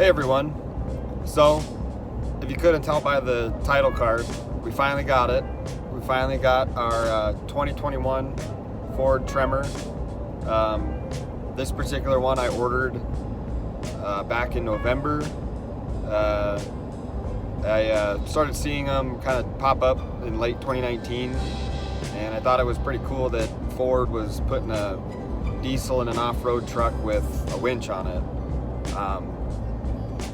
everyone. So, if you couldn't tell by the title card, we finally got it. We finally got our 2021 Ford Tremor. This particular one I ordered back in November. I started seeing them kind of pop up in late 2019, and I thought it was pretty cool that Ford was putting a diesel in an off-road truck with a winch on it.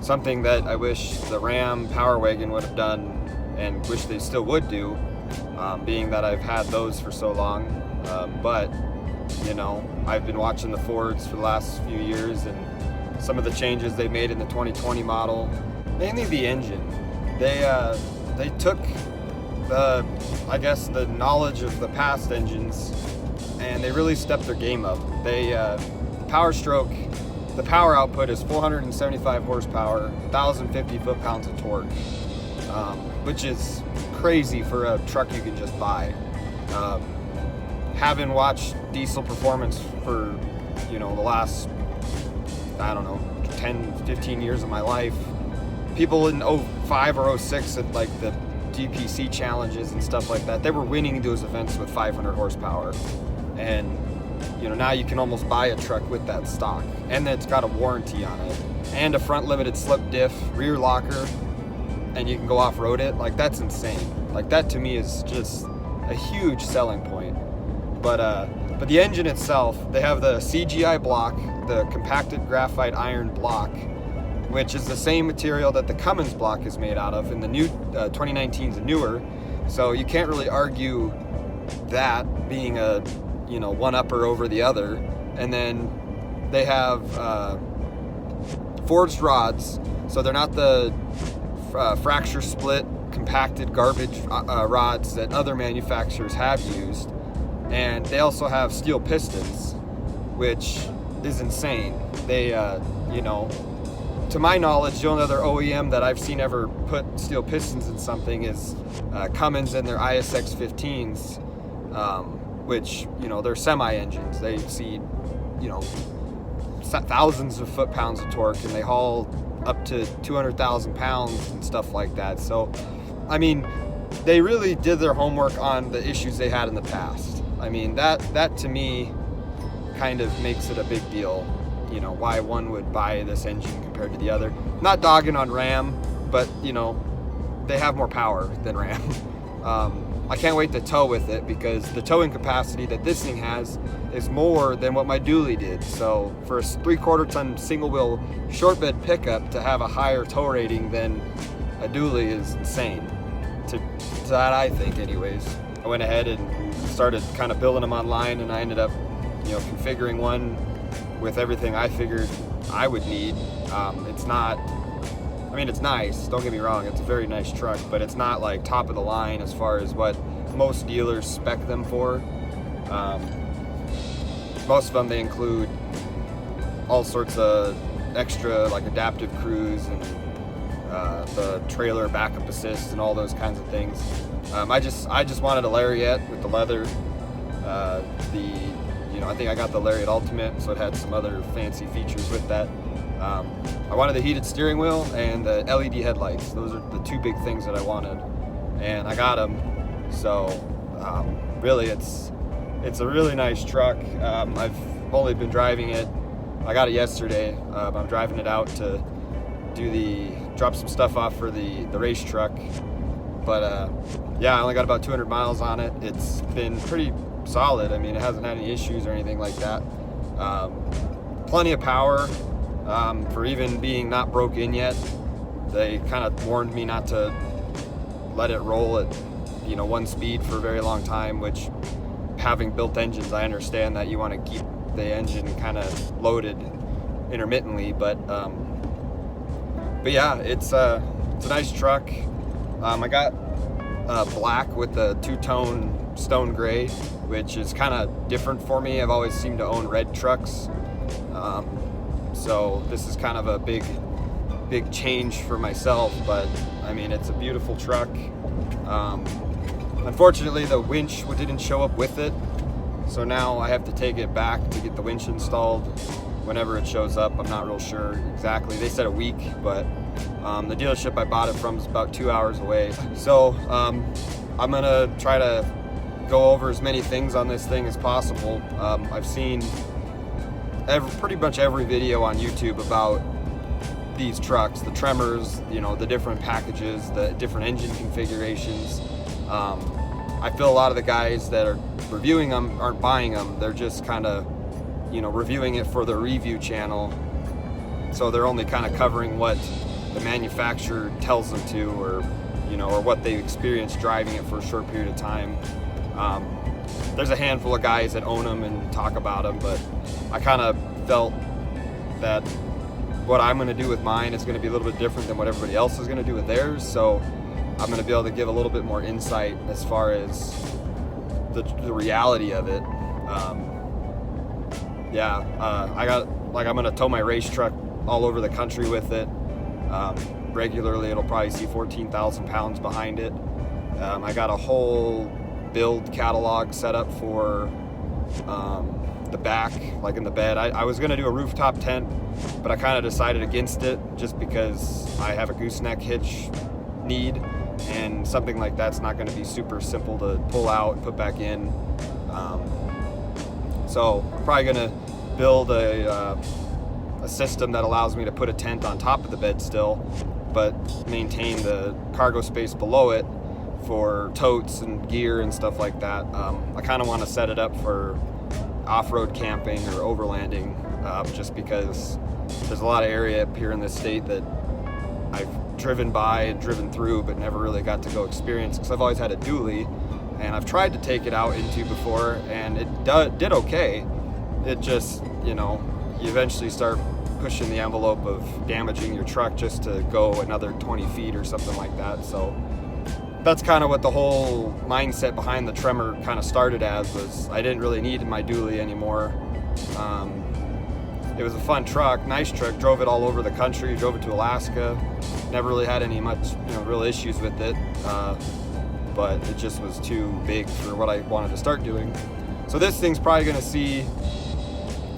Something that I wish the Ram Power Wagon would have done, and wish they still would do, being that I've had those for so long. But you know, I've been watching the Fords for the last few years, and some of the changes they made in the 2020 model, mainly the engine. They took I guess the knowledge of the past engines, and they really stepped their game up. The power output is 475 horsepower, 1,050 foot-pounds of torque, which is crazy for a truck you can just buy. Having watched diesel performance for, the last, 10, 15 years of my life, people in 05 or 06 at like the GPC challenges and stuff like that, they were winning those events with 500 horsepower. And now you can almost buy a truck with that stock, and it's got a warranty on it, and a front limited slip diff, rear locker, and you can go off-road it. Like, that's insane. Like, that to me is just a huge selling point. But the engine itself, they have the CGI block, the compacted graphite iron block, which is the same material that the Cummins block is made out of, and the new 2019's newer. So you can't really argue that being a one-upper over the other. And then they have forged rods, so they're not the fracture split compacted garbage rods that other manufacturers have used. And they also have steel pistons, which is insane. They to my knowledge, the only other OEM that I've seen ever put steel pistons in something is Cummins and their ISX-15s, which, they're semi-engines. They see, thousands of foot-pounds of torque, and they haul up to 200,000 pounds and stuff like that. So, I mean, they really did their homework on the issues they had in the past. I mean, that to me kind of makes it a big deal, why one would buy this engine compared to the other. Not dogging on Ram, but, they have more power than Ram. I can't wait to tow with it, because the towing capacity that this thing has is more than what my dually did. So for a 3/4 ton single wheel short bed pickup to have a higher tow rating than a dually is insane. To that, I think, anyways. I went ahead and started kind of building them online, and I ended up, configuring one with everything I figured I would need. It's nice, don't get me wrong, it's a very nice truck, but it's not like top of the line as far as what most dealers spec them for. Most of them, they include all sorts of extra, like adaptive cruise and the trailer backup assist and all those kinds of things. I just wanted a Lariat with the leather. I think I got the Lariat Ultimate, so it had some other fancy features with that. I wanted the heated steering wheel and the LED headlights. Those are the two big things that I wanted, and I got them. So really, it's a really nice truck. I've only been driving it. I got it yesterday. I'm driving it out to drop some stuff off for the race truck. But I only got about 200 miles on it. It's been pretty solid. I mean, it hasn't had any issues or anything like that. Plenty of power for even being not broke in yet. They kind of warned me not to let it roll at one speed for a very long time, which, having built engines, I understand that you want to keep the engine kind of loaded intermittently. But yeah, it's a nice truck. I got black with the two-tone stone gray, which is kind of different for me. I've always seemed to own red trucks, so this is kind of a big change for myself. But I mean, it's a beautiful truck. Unfortunately, the winch didn't show up with it, so now I have to take it back to get the winch installed. whenever it shows up. I'm not real sure exactly. They said a week, but the dealership I bought it from is about 2 hours away. So I'm gonna try to go over as many things on this thing as possible. I've seen pretty much every video on YouTube about these trucks, the Tremors, you know, the different packages, the different engine configurations. I feel a lot of the guys that are reviewing them aren't buying them. They're just kind of, you know, reviewing it for their review channel. So they're only kind of covering what the manufacturer tells them to, or, you know, or what they've experienced driving it for a short period of time. There's a handful of guys that own them and talk about them, but I kind of felt that what I'm going to do with mine is going to be a little bit different than what everybody else is going to do with theirs. So I'm going to be able to give a little bit more insight as far as the reality of it. I'm going to tow my race truck all over the country with it. Regularly, it'll probably see 14,000 pounds behind it. I got a whole build catalog set up for the back, like in the bed. I was going to do a rooftop tent, but I kind of decided against it just because I have a gooseneck hitch need, and something like that's not going to be super simple to pull out and put back in. So I'm probably going to build a system that allows me to put a tent on top of the bed still, but maintain the cargo space below it for totes and gear and stuff like that. I kind of want to set it up for off-road camping or overlanding, just because there's a lot of area up here in this state that I've driven by and driven through but never really got to go experience, because I've always had a dually and I've tried to take it out into before, and it did okay. It just, you know, you eventually start pushing the envelope of damaging your truck just to go another 20 feet or something like that. So that's kind of what the whole mindset behind the Tremor kind of started as, was I didn't really need my dually anymore. It was a fun truck, nice truck, drove it all over the country, drove it to Alaska, never really had any real issues with it, but it just was too big for what I wanted to start doing. So this thing's probably going to see,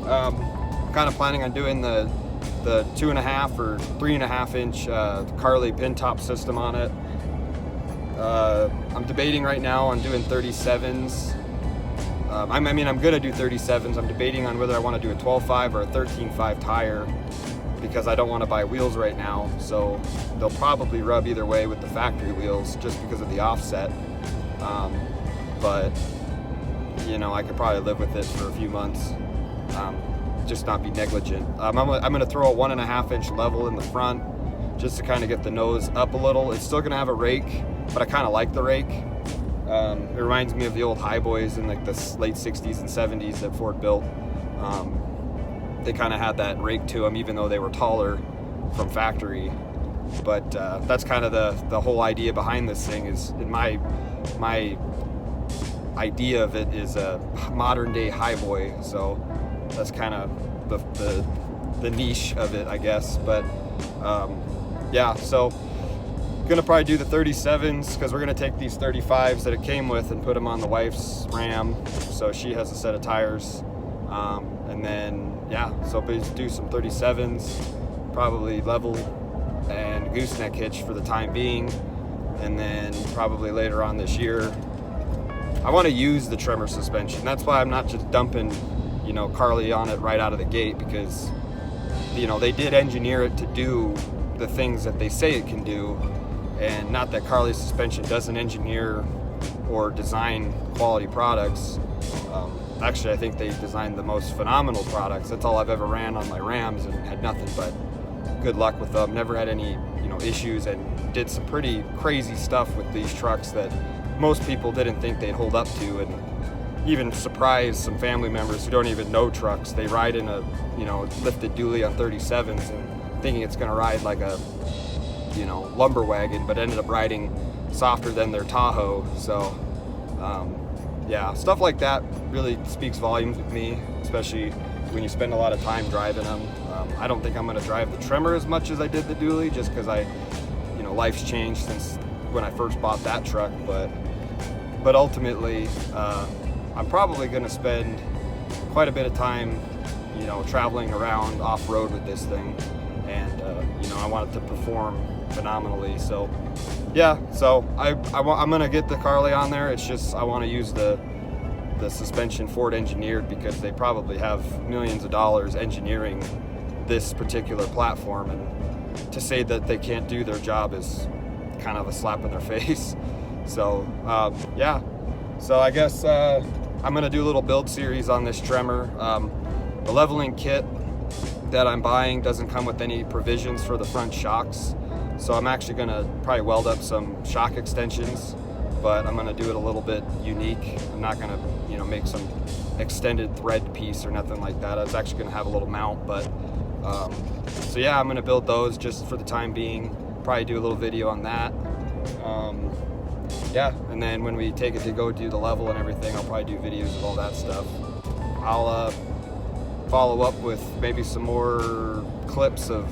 kind of planning on doing the 2.5 or 3.5 inch Carly pin top system on it. I'm debating right now on doing 37s. I'm gonna do 37s. I'm debating on whether I want to do a 12.5 or a 13.5 tire, because I don't want to buy wheels right now. So they'll probably rub either way with the factory wheels just because of the offset. But you know, I could probably live with it for a few months. Just not be negligent. I'm gonna throw a 1.5 inch level in the front just to kind of get the nose up a little. It's still gonna have a rake, but I kind of like the rake. It reminds me of the old Highboys in like the late 60s and 70s that Ford built. They kind of had that rake to them, even though they were taller from factory. But that's kind of the whole idea behind this thing. Is in my idea of it is a modern day Highboy. So that's kind of the niche of it, I guess. But yeah, so gonna probably do the 37s, because we're gonna take these 35s that it came with and put them on the wife's Ram, so she has a set of tires. And then yeah, so do some 37s, probably level and gooseneck hitch for the time being, and then probably later on this year I want to use the Tremor suspension. That's why I'm not just dumping, you know, Carly on it right out of the gate, because, you know, they did engineer it to do the things that they say it can do. And not that Carly suspension doesn't engineer or design quality products. Actually, I think they designed the most phenomenal products. That's all I've ever ran on my Rams and had nothing but good luck with them. Never had any, you know, issues, and did some pretty crazy stuff with these trucks that most people didn't think they'd hold up to, and even surprised some family members who don't even know trucks. They ride in a, you know, lifted dually on 37s and thinking it's going to ride like a, you know, lumber wagon, but ended up riding softer than their Tahoe. So yeah, stuff like that really speaks volumes with me, especially when you spend a lot of time driving them. I don't think I'm going to drive the Tremor as much as I did the dually, just because you know, life's changed since when I first bought that truck. But ultimately, I'm probably going to spend quite a bit of time, you know, traveling around off-road with this thing, and you know, I want it to perform phenomenally. So yeah, so I'm gonna get the Carly on there. It's just I want to use the suspension Ford engineered, because they probably have millions of dollars engineering this particular platform, and to say that they can't do their job is kind of a slap in their face. So yeah, so I guess I'm gonna do a little build series on this Tremor. The leveling kit that I'm buying doesn't come with any provisions for the front shocks, so I'm actually gonna probably weld up some shock extensions, but I'm gonna do it a little bit unique. I'm not gonna, you know, make some extended thread piece or nothing like that. It's actually gonna have a little mount, but so yeah, I'm gonna build those just for the time being. Probably do a little video on that. Yeah, and then when we take it to go do the level and everything, I'll probably do videos of all that stuff. I'll follow up with maybe some more clips of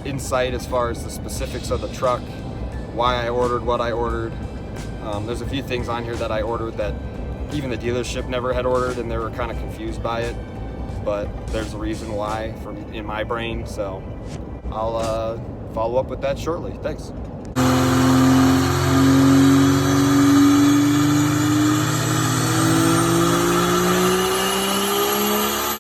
insight as far as the specifics of the truck, why I ordered what I ordered. There's a few things on here that I ordered that even the dealership never had ordered, and they were kind of confused by it, but there's a reason why in my brain, so I'll follow up with that shortly. Thanks.